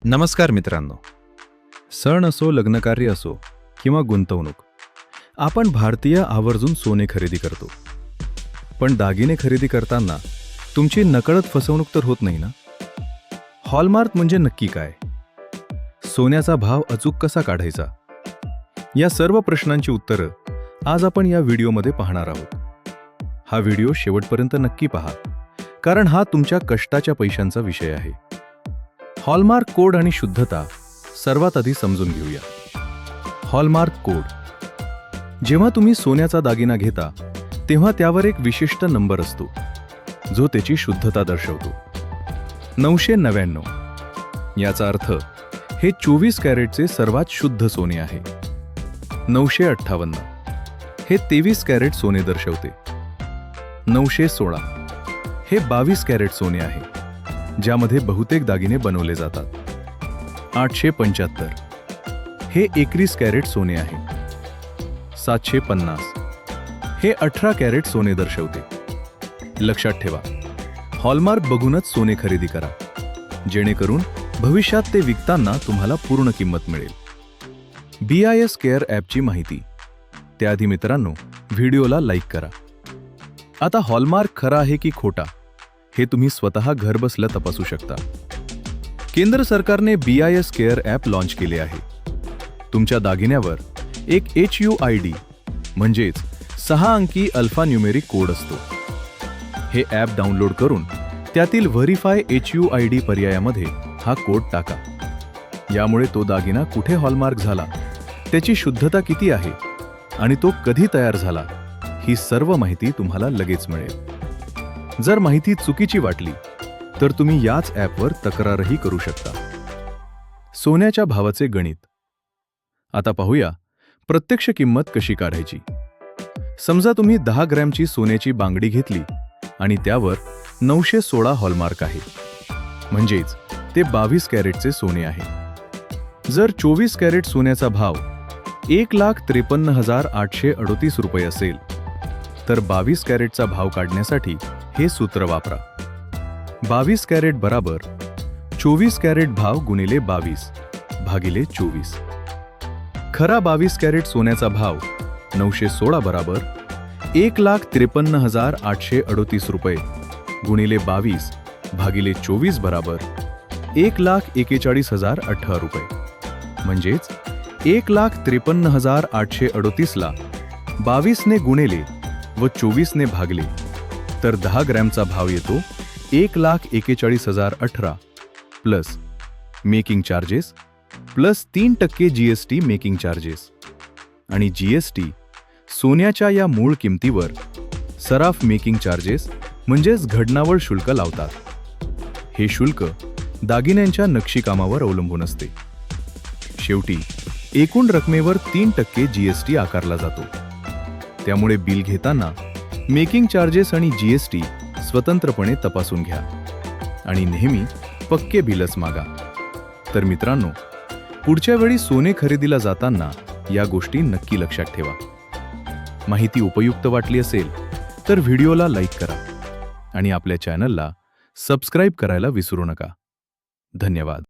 नमस्कार मित्रांनो. सण असो, लग्नकार्य असो किंवा गुंतवणूक, आपण भारतीय आवर्जून सोने खरेदी करतो. पण दागिने खरेदी करताना तुमची नकळत फसवणूक तर होत नाही ना? हॉलमार्क म्हणजे नक्की काय? सोन्याचा भाव अचूक कसा काढायचा? या सर्व प्रश्नांची उत्तरं आज आपण या व्हिडिओमध्ये पाहणार आहोत. हा व्हिडिओ शेवटपर्यंत नक्की पहा, कारण हा तुमच्या कष्टाच्या पैशांचा विषय आहे. हॉलमार्क कोड आणि शुद्धता सर्वात आधी समजून घेऊया. Hallmark code. जेव्हा तुम्ही सोन्याचा दागिना घेता तेव्हा त्यावर एक विशिष्ट नंबर असतो जो त्याची शुद्धता दर्शवतो. 999 याचा अर्थ हे 24 कॅरेटचे सर्वात शुद्ध सोने आहे. 958 हे 23 कॅरेट सोने दर्शवते. 916 हे 22 कॅरेट सोने आहे, ज्यामध्ये बहुतेक दागिने बनवले जातात. 875 हे 21 कॅरेट सोने आहे. 750 हे 18 कॅरेट सोने दर्शवते. लक्षात ठेवा, हॉलमार्क बघूनच सोने खरेदी करा, जेणेकरून भविष्यात ते विकताना तुम्हाला पूर्ण किंमत मिळेल. BIS केअर ॲपची माहिती. त्याआधी मित्रांनो, व्हिडिओला लाईक करा. आता हॉलमार्क खरा आहे की खोटा हे तुम्ही स्वतः घरबसल्या तपासू शकता. केंद्र सरकारने BIS केअर ॲप लॉन्च केले आहे. तुमच्या दागिन्यावर एक HUID म्हणजेच 6 अंकी अल्फान्यूमेरिक कोड असतो. हे ॲप डाउनलोड करून त्यातील व्हेरीफाय HUID पर्यायामध्ये हा कोड टाका. यामुळे तो दागिना कुठे हॉलमार्क झाला, त्याची शुद्धता किती आहे आणि तो कधी तयार झाला, ही सर्व माहिती तुम्हाला लगेच मिळेल. जर माहिती चुकीची वाटली तर तुम्ही याच ॲपवर तक्रारही करू शकता. सोन्याच्या भावाचे गणित. आता पाहूया प्रत्यक्ष किंमत कशी काढायची. समजा तुम्ही 10 ग्रॅमची सोन्याची बांगडी घेतली आणि त्यावर 916 हॉलमार्क आहे, म्हणजेच ते 22 कॅरेटचे सोने आहे. जर 24 कॅरेट सोन्याचा भाव 1,53,838 रुपये असेल तर 22 कॅरेटचा भाव काढण्यासाठी हे सूत्र वापरा. 22 कॅरेट बराबर 24 कॅरेट भाव गुणिले 22 भागिले 24. खरा 22 कॅरेट सोन्याचा भाव 916 बराबर 1,53,838 रुपये गुणिले 22 भागिले 24 बराबर 1,41,018 रुपये. म्हणजेच 1,53,838 ला 22 ने गुणिले व 24 ने भागले तर 10 ग्रॅमचा भाव येतो 1,41,018 plus making charges plus 3% GST making charges. आणि GST सोन्याच्या या मूळ किमतीवर सराफ मेकिंग चार्जेस म्हणजेच घडणावळ शुल्क लावतात. हे शुल्क दागिन्यांच्या नक्षीकामावर अवलंबून असते. शेवटी एकूण रकमेवर 3% GST आकारला जातो. त्यामुळे बिल घेताना मेकिंग चार्जेस आणि GST स्वतंत्रपणे तपासून घ्या आणि नेहमी पक्के बिलच मागा. तर मित्रांनो, पुढच्या वेळी सोने खरेदीला जाताना या गोष्टी नक्की लक्षात ठेवा. माहिती उपयुक्त वाटली असेल तर व्हिडिओला लाईक करा आणि आपल्या चॅनलला सबस्क्राईब करायला विसरू नका. धन्यवाद.